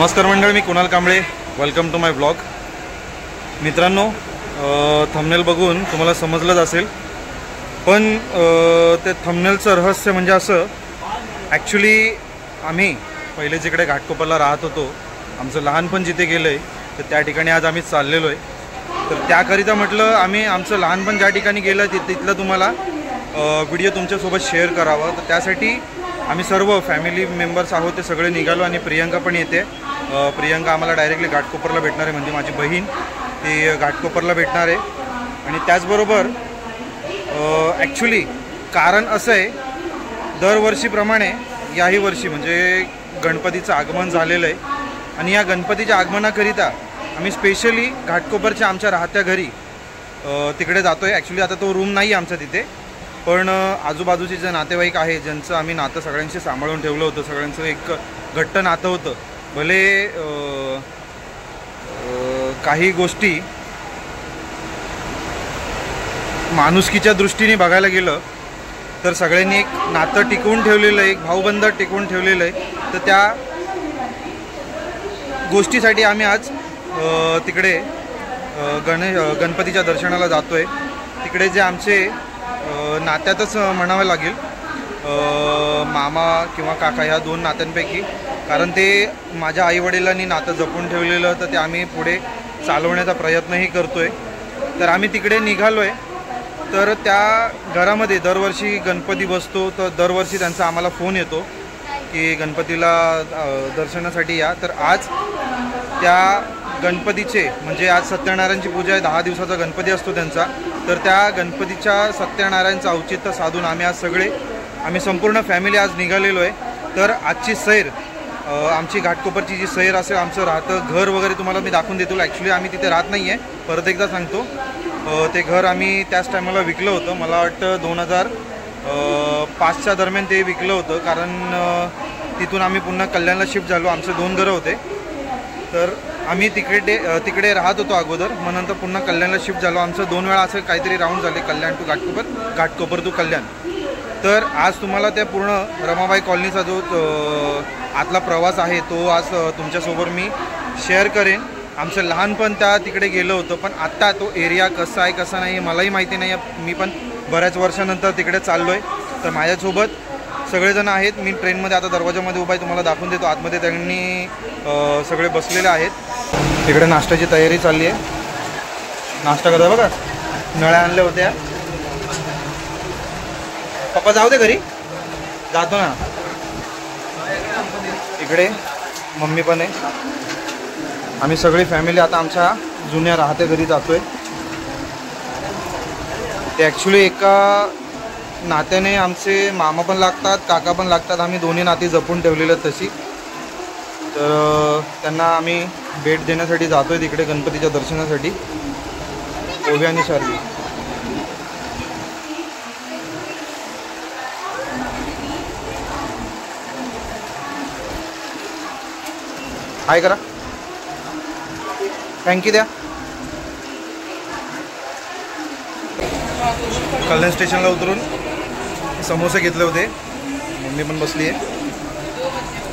नमस्कार मंडळ, मी Kunal Kamble. Welcome to my blog. मित्रांनो, थंबनेल बघून तुम्हाला समजलंच असेल, पण ते थंबनेलचं रहस्य म्हणजे असं, ॲक्च्युली आम्ही पहिले जिकडे घाटकोपरला राहत होतो, आमचं लहानपण जिथे गेलं आहे तर त्या ठिकाणी आज आम्ही चाललेलो आहे. तर त्याकरिता म्हटलं आम्ही आमचं लहानपण ज्या ठिकाणी गेलं तिथलं तुम्हाला व्हिडिओ तुमच्यासोबत शेअर करावा. तर त्यासाठी आम्ही सर्व फॅमिली मेंबर्स आहोत, ते सगळे निघालो आणि प्रियंका पण येते. प्रियंका आम्हाला डायरेक्टली घाटकोपरला भेटणार आहे, म्हणजे माझी बहीण ती घाटकोपरला भेटणार आहे. आणि त्याचबरोबर ॲक्च्युली कारण असं आहे, दरवर्षीप्रमाणे याही वर्षी म्हणजे गणपतीचं आगमन झालेलं आहे आणि या गणपतीच्या आगमनाकरिता आम्ही स्पेशली घाटकोपरच्या आमच्या राहत्या घरी तिकडे जातो आहे. ॲक्च्युली आता तो रूम नाही आमचा तिथे, पण आजूबाजूचे जे नातेवाईक आहे, ज्यांचं आम्ही नातं सगळ्यांशी सांभाळून ठेवलं होतं, सगळ्यांचं एक घट्ट नातं होतं. भले काही गोष्टी माणुसकीच्या दृष्टीने बघायला गेलं तर सगळ्यांनी एक नातं टिकवून ठेवलेलं आहे, एक भाऊबंध टिकवून ठेवलेलं आहे. तर त्या गोष्टीसाठी आम्ही आज तिकडे गणपतीच्या दर्शनाला जातो आहे. तिकडे जे आमचे नात्यातच म्हणावं लागेल, मामा किंवा काका ह्या दोन नात्यांपैकी, कारण ते माझ्या आईवडिलांनी नातं जपून ठेवलेलं, तर ते आम्ही पुढे चालवण्याचा प्रयत्नही करतो आहे. तर आम्ही तिकडे निघालो आहे. तर त्या घरामध्ये दरवर्षी गणपती बसतो, तर दरवर्षी त्यांचा आम्हाला फोन येतो की गणपतीला दर्शनासाठी या. तर आज त्या गणपतीचे म्हणजे आज सत्यनारायणची पूजा आहे, 10 दिवसाचा गणपती असतो त्यांचा. तर त्या गणपतीच्या सत्यनारायणचं औचित्य साधून आम्ही संपूर्ण फॅमिली आज निघालेलो आहे. तर आजची सैर, आमची घाटकोपरची जी सैर असेल, आमचं राहतं घर वगैरे तुम्हाला मी दाखवून देतो. ॲक्च्युली आम्ही तिथे राहत नाही आहे, परत एकदा सांगतो. ते घर आम्ही त्याच टायमाला विकलं होतं, मला वाटतं 2005च्या दरम्यान ते विकलं होतं, कारण तिथून आम्ही पुन्हा कल्याणला शिफ्ट झालो. आमचे 2 घरं होते, तर आम्ही तिकडे राहत होतो अगोदर, मग नंतर पुन्हा कल्याणला शिफ्ट झालो. आमचं 2 वेळा असं काहीतरी राऊंड झाले, कल्याण टू घाटकोपर, घाटकोपर टू कल्याण. तर आज तुम्हाला त्या पूर्ण रमाबाई कॉलनीचा जो आतला प्रवास आहे तो आज तुमच्यासोबत मी शेअर करेन. आमचं लहानपण त्या तिकडे गेलं होतं, पण आत्ता तो एरिया कसा आहे कसा नाही मलाही माहिती नाही आहे. मी पण बऱ्याच वर्षानंतर तिकडे चाललो आहे. तर माझ्यासोबत सगळेजण आहेत. मी ट्रेनमध्ये आता दरवाजामध्ये उभा आहे, तुम्हाला दाखवून देतो. आतमध्ये त्यांनी सगळे बसलेले आहेत. तिकडे नाश्त्याची तयारी चालली आहे. नाश्ता करता बघा, नळ्या आणल्या होत्या. पप्पा जाऊ दे घरी, जातो ना. इकडे मम्मी पण आहे. आम्ही सगळी फॅमिली आता आमच्या जुन्या राहत्या घरी जातो आहे. ते ॲक्च्युली एका नात्याने आमचे मामा पण लागतात, काका पण लागतात. आम्ही दोन्ही नाती जपून ठेवलेलं आहेत तशी. तर त्यांना आम्ही भेट देण्यासाठी जातो आहे तिकडे गणपतीच्या दर्शनासाठी. ओवी आणि शार्वी. हाय करा, थँक्यू द्या. कल्याण स्टेशनला उतरून समोसे घेतले होते, मम्मी पण बसली आहे.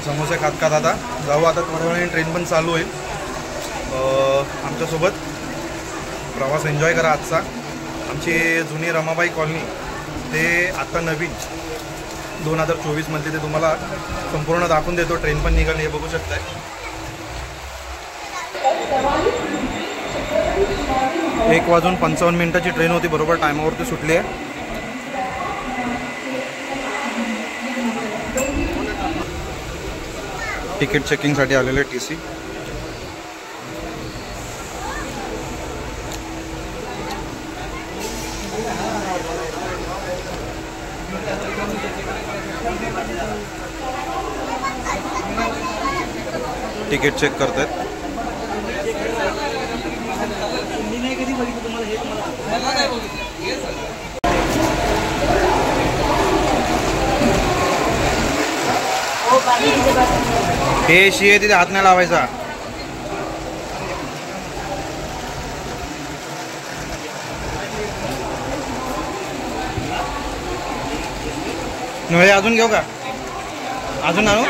समोसे खात खात आता जाऊ. आता थोड्या वेळाने ट्रेन पण चालू होईल. आमच्यासोबत प्रवास एन्जॉय करा आजचा. आमची जुनी रमाबाई कॉलनी, ते आत्ता नवीन 2024मध्ये ते तुम्हाला संपूर्ण दाखवून देतो. ट्रेन पण निघाली, हे बघू शकताय. 1:55 ट्रेन होती, बरोबर टायमावरती सुटली आहे. तिकीट चेकिंगसाठी आलेले TC. तिकीट चेक करतात. हे शिये तिथे हात नाही लावायचा. नळे अजून घेऊ का? अजून आणू?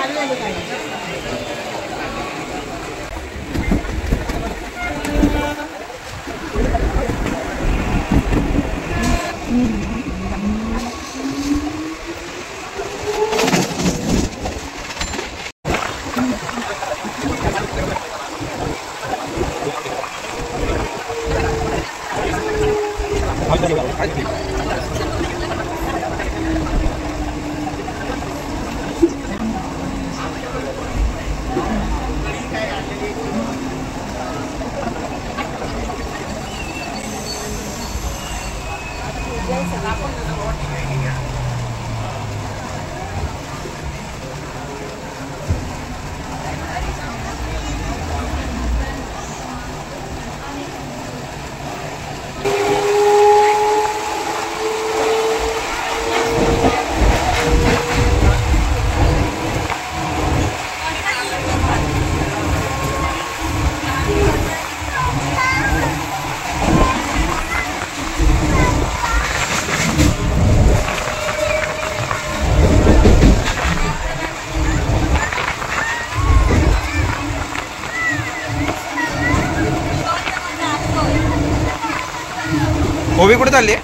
ओवी कुठे चालली?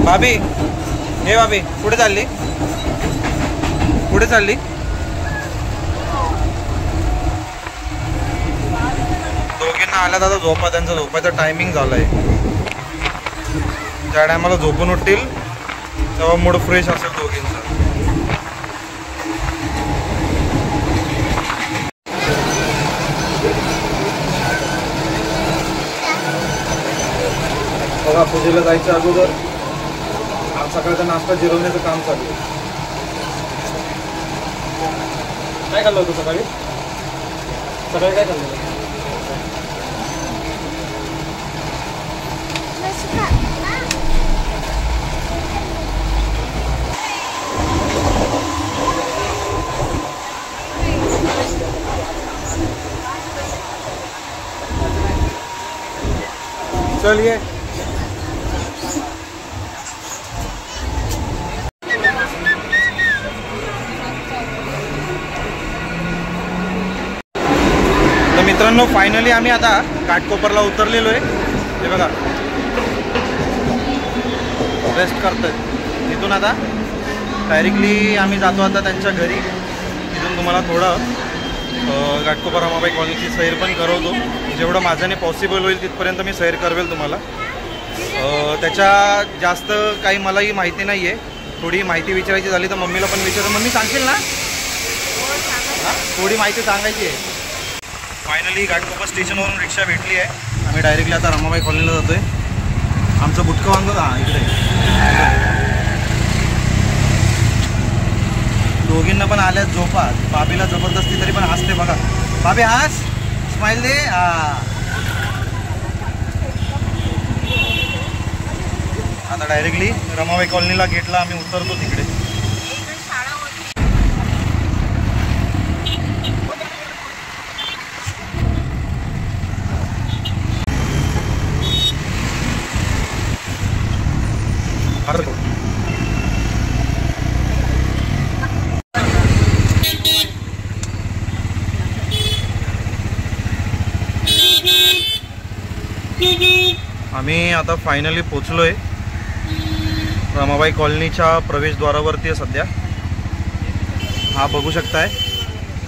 भाभी, हे भाभी कुठे चालली? कुठे चालली? दोघींना आल्या दादा झोपा, त्यांचा झोपायचा टायमिंग झालाय. ज्या टायमाला झोपून उठतील तेव्हा मूड फ्रेश असेल दोघींचा. बघा, पूजेला जायच्या अगोदर आज सकाळचा नाश्ता जिरवण्याचं काम चालू आहे. काय खाल्लं होतं सकाळी? सकाळी काय खाल्लं? चलिए तर मित्रांनो, फायनली आम्ही आता घाटकोपरला उतरलेलो आहे. हे बघा, रेस्ट करतोय. तिथून आता डायरेक्टली आम्ही जातो आता त्यांच्या घरी. तिथून तुम्हाला थोडं घाटकोपर रमाबाई कॉलनीची सैर पण करवतो. जेवढं माझ्याने पॉसिबल होईल तिथपर्यंत मी सैर करवेल तुम्हाला. त्याच्या जास्त काही मलाही माहिती नाही आहे. थोडी माहिती विचारायची झाली तर मम्मीला पण विचारतो. मम्मी सांगशील ना? थोडी माहिती सांगायची आहे. फायनली घाटकोपर स्टेशनवरून रिक्षा भेटली आहे. आम्ही डायरेक्टली आता रमाबाई कॉलनीला जातो आहे. आमचं बुटकं वांग इकडे. दोघींना पण आल्यात झोपा. बाबीला जबरदस्ती तरी पण हसते बघा. बाबी हास, स्माइल दे. आता डायरेक्टली रमाबाई कॉलनीला गेटला आम्ही उतरतो तिकडे. आम्ही आता फायनली पोचलो आहे रमाबाई कॉलनीच्या प्रवेशद्वारावरती आहे सध्या. हा बघू शकताय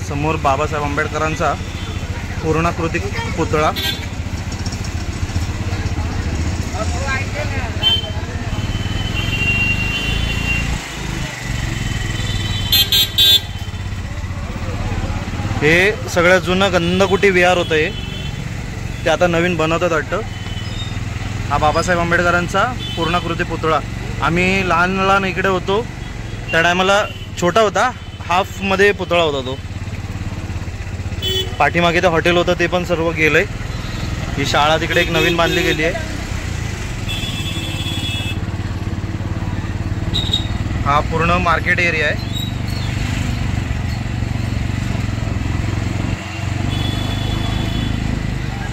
समोर बाबासाहेब आंबेडकरांचा पूर्णाकृती पुतळा. हे सगळ्यात जुनं गंधकुटी विहार होतं. हे ते आता नवीन बनवतात वाटतं. हा बाबासाहेब आंबेडकरांचा पूर्णाकृती पुतळा. आम्ही लहान इकडे होतो त्या टायमाला छोटा होता, हाफमध्ये पुतळा होता तो. पाठीमागे ते हॉटेल होतं ते पण सर्व गेलंय. ही शाळा तिकडे एक नवीन बांधली गेली आहे. हा पूर्ण मार्केट एरिया आहे.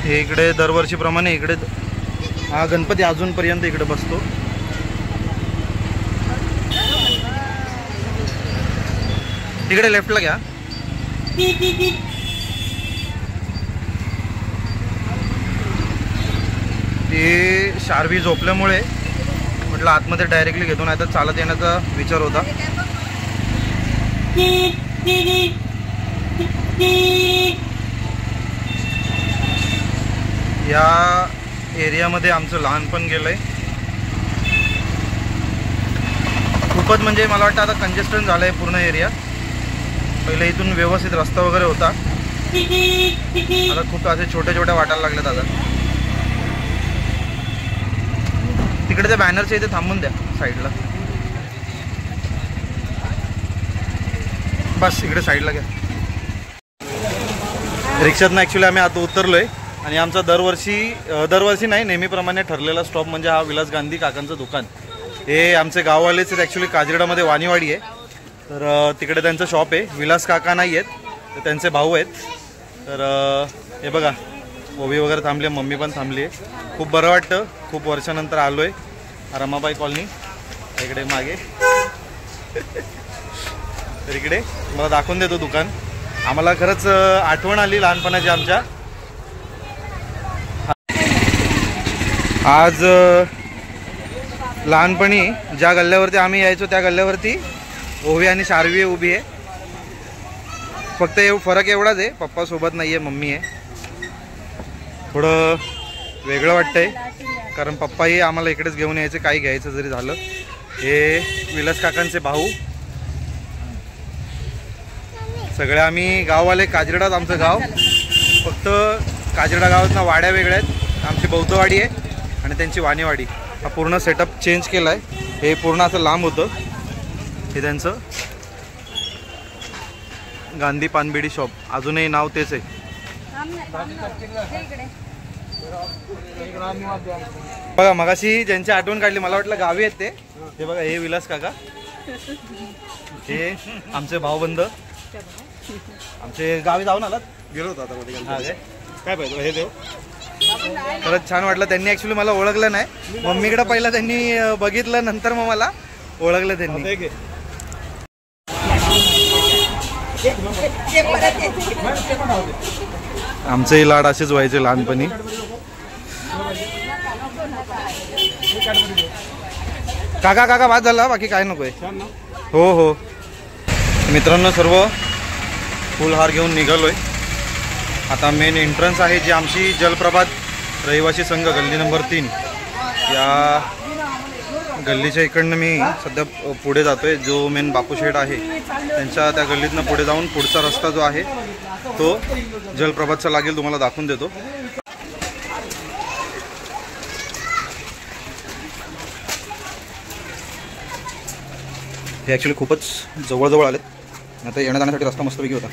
हे इकडे दरवर्षीप्रमाणे इकडे हा गणपती अजूनपर्यंत इकडे बसतो. तिकडे लेफ्टला घ्या. ते शार्वी झोपल्यामुळे म्हटलं आतमध्ये डायरेक्टली घेतो, नाही तर चालत येण्याचा विचार होता. या एरियामध्ये आमचं लहानपण गेलंय. खूपच म्हणजे मला वाटतं आता कंजेस्टन झालं आहे पूर्ण एरिया. पहिले इथून व्यवस्थित रस्ता वगैरे होता, आता खूप असे छोटे छोटे वाटायला लागलेत. आता तिकडे त्या बॅनरच्या इथे थांबून द्या साईडला, बस इकडे साईडला घ्या. रिक्षातनं ॲक्च्युली आम्ही आता उतरलोय आणि आमचा दरवर्षी नाही नेहमीप्रमाणे ठरलेला स्टॉप म्हणजे हा विलास गांधी काकांचं दुकान. हे आमचे गाववालेच आहेत ॲक्च्युली. काजिरडामध्ये वाणीवाडी आहे, तर तिकडे त्यांचं शॉप आहे. विलास काका नाही आहेत, तर त्यांचे भाऊ आहेत. तर हे बघा ओवी वगैरे थांबली, मम्मी पण थांबली आहे. खूप बरं वाटतं, खूप वर्षानंतर आलो आहे रमाबाई कॉलनी इकडे मागे. तर इकडे मला दाखवून देतो दुकान. आम्हाला खरंच आठवण आली लहानपणाची आमच्या. आज लहानपणी ज्या गल्ल्यावरती आम्ही यायचो त्या गल्ल्यावरती ओवी आणि शार्वी उभी आहे. फक्त फरक एवढाच आहे, पप्पा सोबत नाही आहे, मम्मी आहे. थोडं वेगळं वाटतंय कारण पप्पाही आम्हाला इकडेच घेऊन यायचे काही घ्यायचं जरी झालं. हे विलास काकांचे भाऊ, सगळे आम्ही गाववाले. काजिरडाच आमचं गाव, फक्त काजिरडा गावातनं वाड्या वेगळ्या आहेत. आमची बौद्धवाडी आहे आणि त्यांची वाणीवाडी. हा पूर्ण सेटअप चेंज केला आहे. हे पूर्ण असं लांब होतं. हे त्यांचं गांधी पानबिडी शॉप, अजूनही नाव तेच आहे. बघा मगाशी ज्यांची आठवण काढली मला वाटलं गावी आहेत ते. हे बघा हे विलास काका, हे आमचे भाऊबंद. आमचे गावी जाऊन आलात? गेलो होतो आता मध्ये. काय पाहिजे हे देव. खरंच छान वाटलं. त्यांनी ॲक्च्युली मला ओळखलं नाही. मम्मीकडे पहिला त्यांनी बघितलं, नंतर मग मला ओळखलं त्यांनी. आमचेही लाड असेच व्हायचे लहानपणी. काका काका बाद झाला, बाकी काय नकोय. हो हो मित्रांनो, सर्व फुलहार घेऊन निघालोय. आता मेन एंट्रन्स आहे जी आमची जलप्रभात रहिवासी संघ गल्ली नंबर 3. या गल्लीच्या इकडनं मी सध्या पुढे जातोय. जो मेन बापूशेठ आहे त्यांच्या त्या गल्लीतनं पुढे जाऊन पुढचा रस्ता जो आहे तो जलप्रभातचा लागेल, तुम्हाला दाखवून देतो. हे ॲक्च्युली खूपच जवळजवळ आलेत. आता येण्या जाण्यासाठी रस्ता मस्तपैकी होता.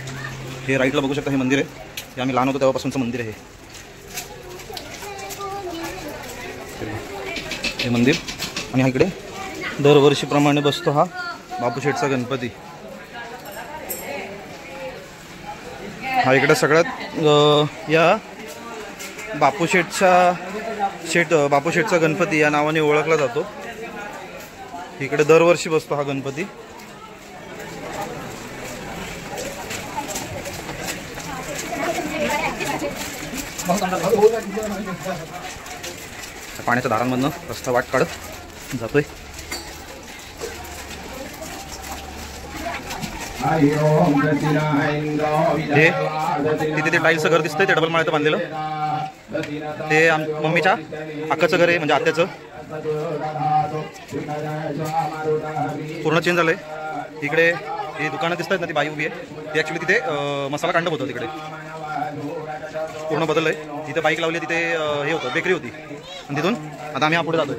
हे राईटला बघू शकता, हे मंदिर आहे. हे आम्ही लहान होतो तेव्हापासूनचं मंदिर आहे. हे मंदिर आणि हा इकडे दरवर्षीप्रमाणे बसतो हा बापूशेठचा गणपती. हा इकडे सगळ्यात या बापूशेठचा गणपती या नावाने ओळखला जातो. इकडे दरवर्षी बसतो हा गणपती. पाण्याच्या दारांमधनं रस्ता वाट काढत जातोय. हे तिथे ते टाईलचं घर दिसतंय, ते डबल माळ्याचं बांधलेलं. ते मम्मीच्या अक्काचं घर आहे, म्हणजे आत्याचं. पूर्ण चेंज झालंय. इकडे ही दुकानं दिसतात ना, ती बाई उभी आहे. ती ॲक्च्युली तिथे मसाला कांडप होतं. तिकडे पूर्ण बदललंय. तिथे बाईक लावली, तिथे हे होतं बेकरी होती. आणि तिथून आता आम्ही पुढे जातोय.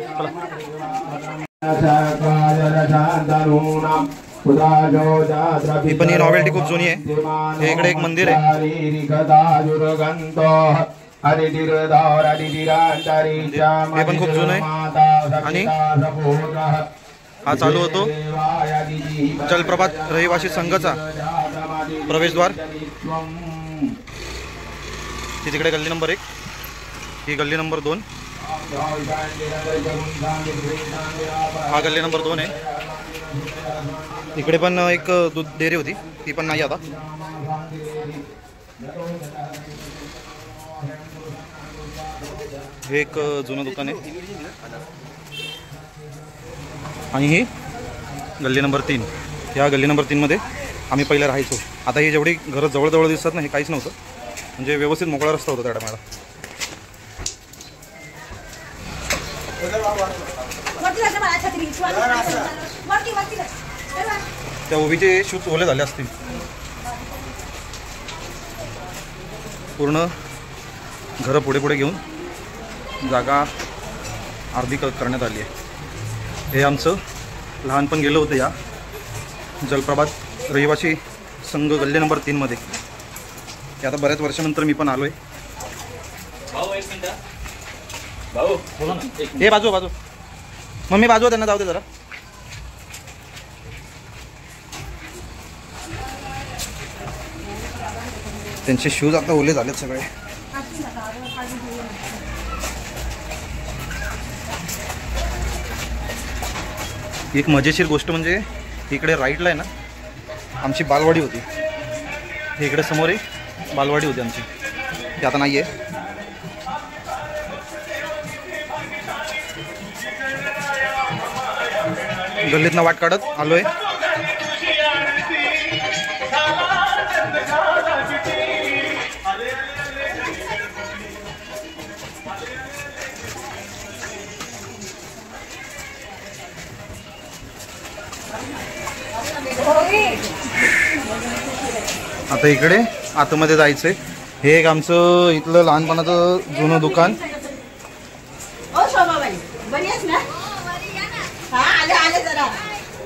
ही पण ही नॉवेल्टी खूप जुनी आहे. हे इकडे एक मंदिर आहे. हे पण खूप जुनं आहे. आणि हा चालू होतो जलप्रभात रहिवासी संघाचा प्रवेशद्वार. ही तिकडे गल्ली नंबर 1, ही गल्ली नंबर 2. हा गल्ली नंबर 2 आहे. इकडे पण एक दूध डेअरी होती, ती पण नाही आता. हे एक जुनं दुकान आहे. आणि ही गल्ली नंबर 3. ह्या गल्ली नंबर 3 मध्ये आम्ही पहिला राहायचो. आता ही जेवढी घरं जवळजवळ दिसतात ना, हे काहीच नव्हतं. म्हणजे व्यवस्थित मोकळा रस्ता होता त्या टायमाला. त्या उभीचे शूज ओले झाले असतील. पूर्ण घरं पुढे पुढे घेऊन जागा अर्धी करण्यात आली आहे. हे आमचं लहानपण गेलं होतं या जलप्रभात रहिवासी संघ गल्ली नंबर 3 मध्ये. हे आता बऱ्याच वर्षानंतर मी पण आलोय. हे बाजू बाजू मम्मी बाजू त्यांना जाऊ दे जरा. त्यांचे शूज आता ओले झालेत सगळे. एक मजेशीर गोष्ट म्हणजे इकडे राईटला आहे ना आमची बालवाडी होती. इकडे समोर एक बालवाडी होती आमची, ती आता नाही आहे. गल्लीतनं वाट काढत आलोय. आता इकडे आतमध्ये जायचंय. हे एक आमचं इथलं लहानपणाचं जुनं दुकान.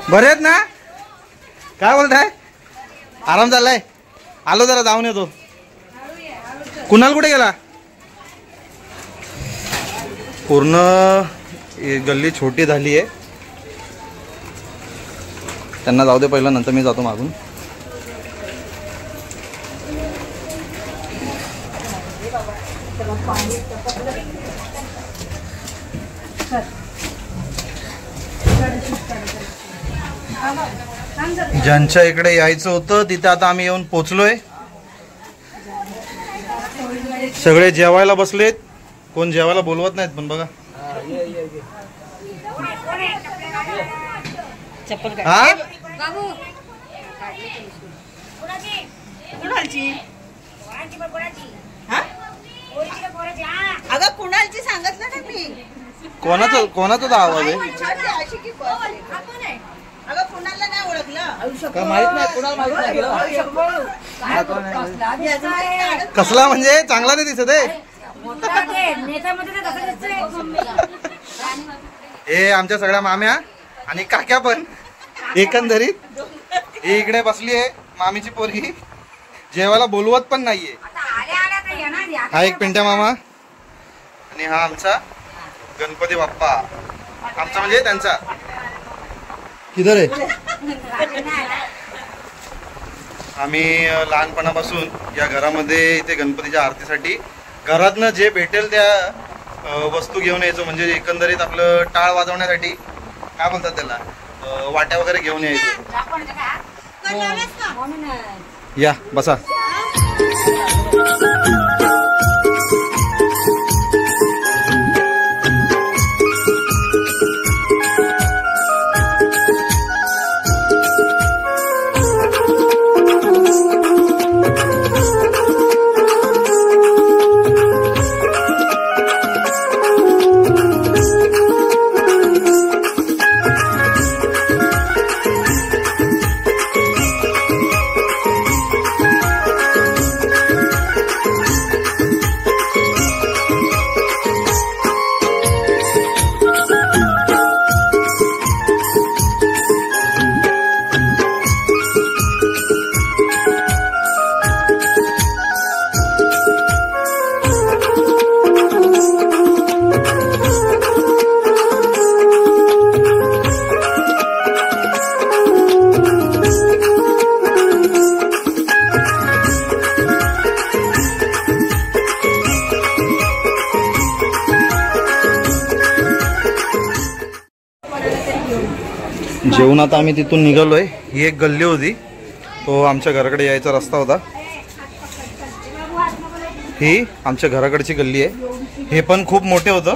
बरे आहेत ना? काय बोलताय? आराम झालाय? आलो जरा जाऊन येतो. कुणाल कुठे गेला? पूर्ण गल्ली छोटी झाली आहे. त्यांना जाऊ दे पहिलं, नंतर मी जातो मागून. ज्यांच्या इकडे यायचं होतं तिथे आता आम्ही येऊन पोचलोय. सगळे जेवायला बसलेत. कोण जेवायला बोलवत नाहीत पण बघा. हा अगं कुणालची सांगितलं ना मी. कोणाचा आवाज आहे? अगं कुणाला नाही ओळखलं. कसला म्हणजे चांगला नाही दिसत आहे. हे आमच्या सगळ्या माम्या आणि काक्या पण एकंदरीत ही इकडे बसली आहे. मामीची पोरगी जेवायला बोलवत पण नाहीये. हा एक पिंट्या मामा आणि हा आमचा गणपती बाप्पा. आमचा म्हणजे त्यांचा. किधर आहे? आम्ही लहानपणापासून या घरामध्ये इथे गणपतीच्या आरतीसाठी घरातनं जे भेटेल त्या वस्तू घेऊन यायचो. म्हणजे एकंदरीत आपलं टाळ वाजवण्यासाठी काय बोलतात त्याला, वाट्या वगैरे घेऊन यायचो. या बसा. जेवून आता आम्ही तिथून निघालोय. ही एक गल्ली होती, तो आमच्या घराकडे यायचा रस्ता होता. ही आमच्या घराकडची गल्ली आहे. हे पण खूप मोठे होतं.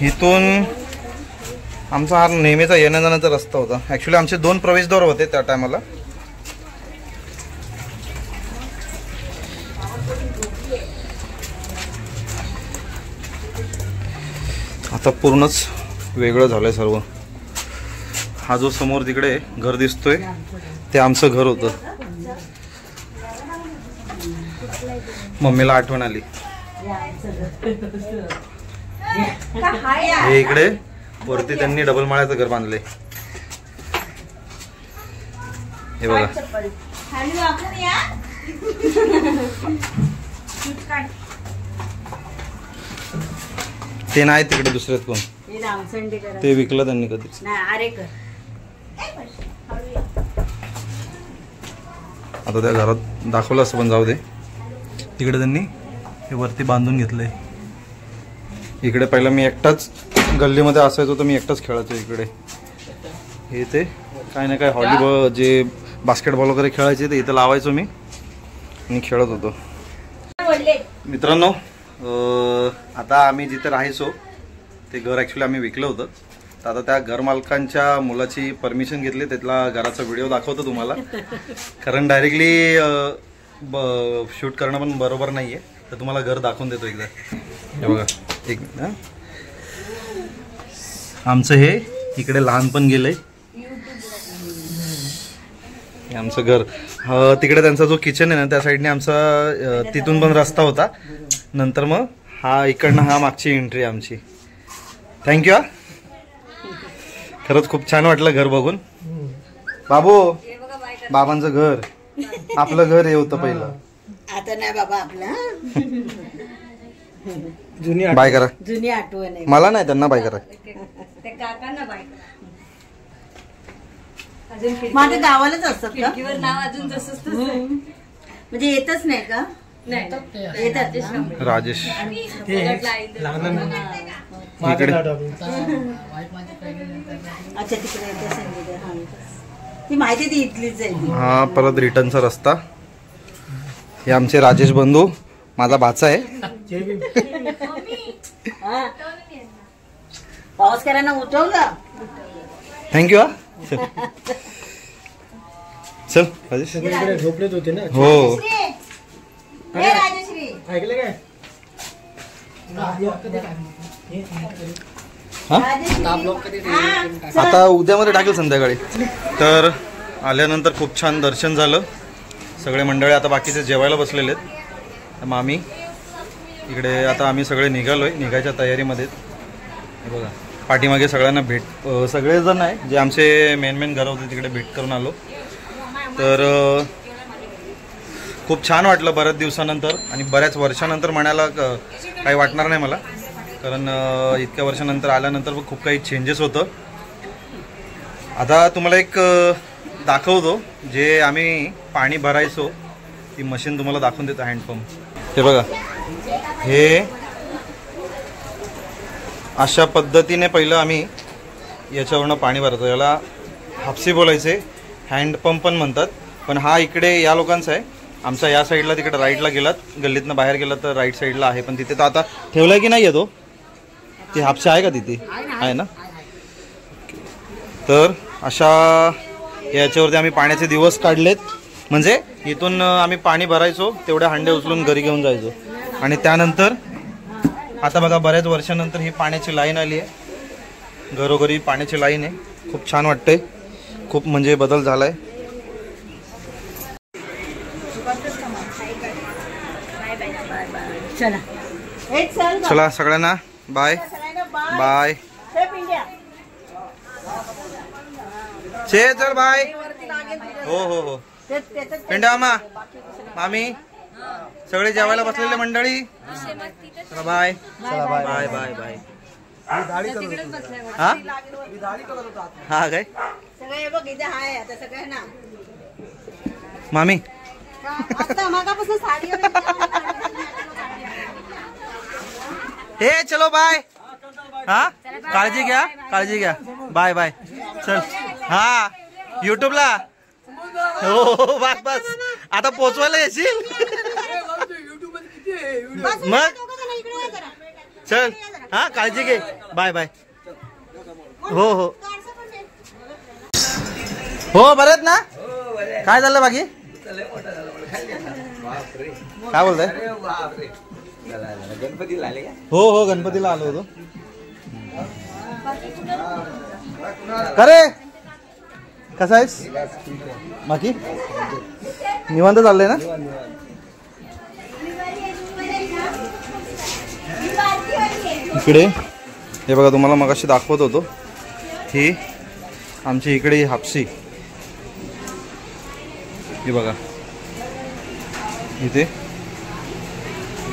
इथून आमचा हा नेहमीचा येण्या जाण्याचा रस्ता होता. ॲक्च्युली आमचे 2 प्रवेशद्वार होते त्या टायमाला. आता पूर्णच वेगळं झालंय सर्व. हा जो समोर तिकडे घर दिसतोय ते आमचं घर होतं. मम्मीला आठवण आली. हे इकडे वरती त्यांनी डबल माळ्याचं घर बांधलंय. हे बघा. ते नाही तिकडे दुसरे कोण, ते विकलं त्यांनी कधीच. आता त्या घरात दाखवलं असं पण जाऊ दे. तिकडे त्यांनी हे वरती बांधून घेतलंय. इकडे पहिला मी एकटाच गल्लीमध्ये असायचो तर मी एकटाच खेळायचो इकडे. हे ते काय ना काय व्हॉलीबॉल जे बास्केटबॉल वगैरे खेळायचे ते इथं लावायचो मी आणि खेळत होतो. मित्रांनो आता आम्ही जिथे राहायचो ते घर ॲक्च्युली आम्ही विकलं होतं. तर आता त्या घर मालकांच्या मुलाची परमिशन घेतली, त्यातला घराचा व्हिडिओ दाखवतो तुम्हाला. कारण डायरेक्टली शूट करणं पण बरोबर नाही आहे. तर तुम्हाला घर दाखवून देतो एकदा. हे बघा एक मिनिट. आमचं हे इकडे लहानपण गेलंय. हे आमचं घर. तिकडे त्यांचा जो किचन आहे ना त्या साईडने आमचा तिथून पण रस्ता होता. नंतर मग हा इकडनं हा मागची एंट्री आमची. थँक्यू. खरंच खूप छान वाटलं घर बघून. बाबू बाबांचं घर आपलं घर हे होतं पहिलं. आता नाही बाबा आपलं. बाय करा. जुनी आठवण आहे. मला नाही त्यांना बाय करा. माझ्या गावालाच असतात का? नाव अजून तसंच म्हणजे येतच नाही का? येतात राजेश अच्छा तिकडे ती माहिती ती इथलीच आहे. हा परत रिटर्नचा रस्ता. हे आमचे राजेश बंधू, माझा भाचा आहे. पाऊस करायला उठवलं. थँक्यू. हा चल राजेश. झोपलेत होते ना. हो राजश्री ऐकलं काय? आता उद्यामध्ये टाकेल संध्याकाळी. तर आल्यानंतर खूप छान दर्शन झालं. सगळे मंडळी आता बाकीचे जेवायला बसलेले आहेत. मग आम्ही इकडे आता आम्ही सगळे निघालोय, निघायच्या तयारीमध्ये. हे बघा पाठीमागे सगळ्यांना सगळेजण आहे जे आमचे मेन घर होते तिकडे भेट करून आलो. तर खूप छान वाटलं बऱ्याच दिवसानंतर आणि बऱ्याच वर्षानंतर म्हणायला काही वाटणार नाही मला. कारण इतक्या वर्षानंतर आल्यानंतर खूप काही चेंजेस होतं. आता तुम्हाला एक दाखवतो जे आम्ही पाणी भरायचो ती मशीन तुम्हाला दाखवून देतो. हँडपंप. हे बघा हे अशा पद्धतीने पहिलं आम्ही याच्यावरनं पाणी भरतो. याला हापसी बोलायचे, हँडपंप पण म्हणतात. पण हा इकडे या लोकांचा आहे. आमचा या साईडला तिकडे राईटला गेलात, गल्लीतनं बाहेर गेलात तर राईट साईडला आहे. पण तिथे तर आता ठेवलाय की नाही येतो ती हापशी आहे का तिथे? आहे ना. तर अशा याच्यावरती आम्ही पाण्याचे दिवस काढलेत. म्हणजे इथून आम्ही पाणी भरायचो, तेवढे हांडे उचलून घरी घेऊन जायचो. आणि त्यानंतर आता बघा बऱ्याच वर्षानंतर ही पाण्याची लाईन आली आहे. घरोघरी पाण्याची लाईन आहे. खूप छान वाटतंय. खूप म्हणजे बदल झालाय. चला सगळ्यांना बाय बाय. चल बाय. हो हो हो पिंडा मामा मामी सगळे जेवायला बसलेले मंडळी. चला बाय. चला बाय बाय बाय बाय. हा हा काय सगळे बघ इथे आहे आता सगळ्यांना. मामी मागापासून साडी हे चलो बाय. हा काळजी घ्या, काळजी घ्या. Bye bye. चल हा युट्यूबला. हो बस बस आता पोचवायला येशील मग. चल हा काळजी घे. Bye bye. हो हो हो बरं ना. काय झालं बाकी? काय बोलताय? गणपतीला आले का? हो हो गणपतीला आलो होतो. का रे कसा आहेस बाकी निवांत चाललंय ना. इकडे हे बघा तुम्हाला मगाशी दाखवत होतो ही आमची इकडे ही हापसी हे बघा इथे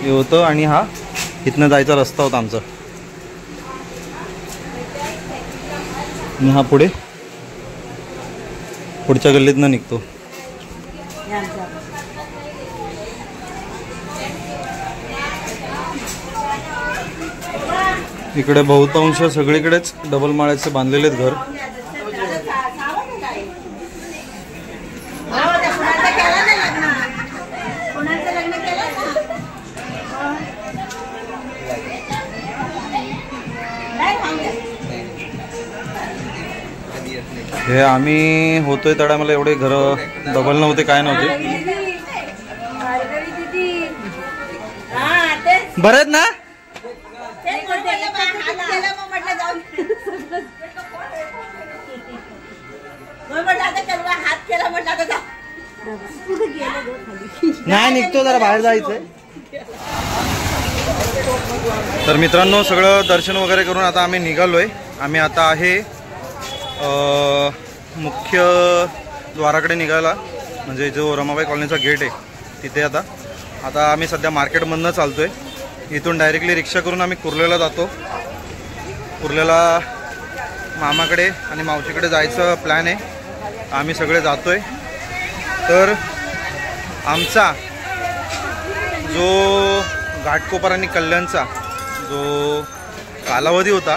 हे होतं आणि हा इथनं जायचा रस्ता होता आमचा आणि हा पुढे पुढच्या गल्लीतनं निघतो. इकडे बहुतांश सगळीकडेच डबल माळ्याचे बांधलेले घर. हे आम्ही होतोय त्या टायमाला एवढे घर डबल नव्हते काय नव्हते. बरं आहेत ना. नाही निघतो जरा बाहेर जायचंय. तर मित्रांनो सगळं दर्शन वगैरे करून आता आम्ही निघालोय. आम्ही आता आहे मुख्य द्वाराकडे निघाला म्हणजे जो रमाबाई कॉलनीचा गेट आहे तिथे. आता आम्ही सध्या मार्केटमधनं चालतोय. इथून डायरेक्टली रिक्षा करून आम्ही कुर्ल्याला जातो. कुर्ल्याला मामाकडे आणि मावशीकडे जायचं प्लॅन आहे. आम्ही सगळे जातोय. तर आमचा जो घाटकोपर आणि कल्याणचा जो कालावधी होता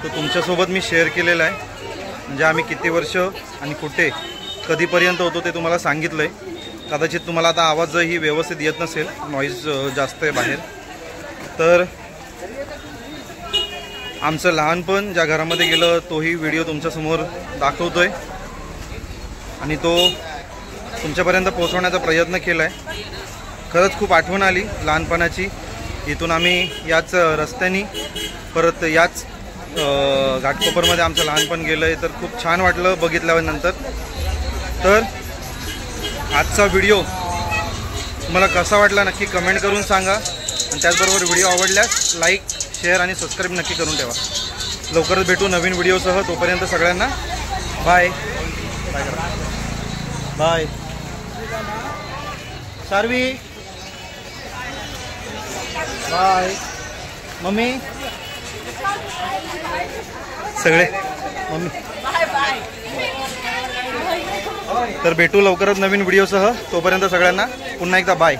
तो तुमच्यासोबत मी शेअर केलेला आहे. म्हणजे आम्ही किती वर्ष आणि कुठे कधीपर्यंत होतो ते तुम्हाला सांगितलं आहे. कदाचित तुम्हाला आता आवाजही व्यवस्थित येत नसेल, नॉईज जास्त आहे बाहेर. तर आमचं लहानपण ज्या घरामध्ये गेलं तोही व्हिडिओ तुमच्यासमोर दाखवतो आहे आणि तो तुमच्यापर्यंत पोहोचवण्याचा प्रयत्न केला आहे. खरंच खूप आठवण आली लहानपणाची. इथून आम्ही याच रस्त्याने परत याच घाटकोपरमध्ये आमचं लहानपण गेलं आहे. तर खूप छान वाटलं बघितल्यानंतर. तर आजचा व्हिडिओ तुम्हाला कसा वाटला नक्की कमेंट करून सांगा. आणि त्याचबरोबर व्हिडिओ आवडल्यास लाईक शेअर आणि सबस्क्राईब नक्की करून ठेवा. लवकरच भेटू नवीन व्हिडिओसह. तोपर्यंत सगळ्यांना बाय बाय. सार्वी बाय. मम्मी सगळे मम्मी तर भेटू लवकरच नवीन व्हिडिओसह. तोपर्यंत सगळ्यांना पुन्हा एकदा बाय.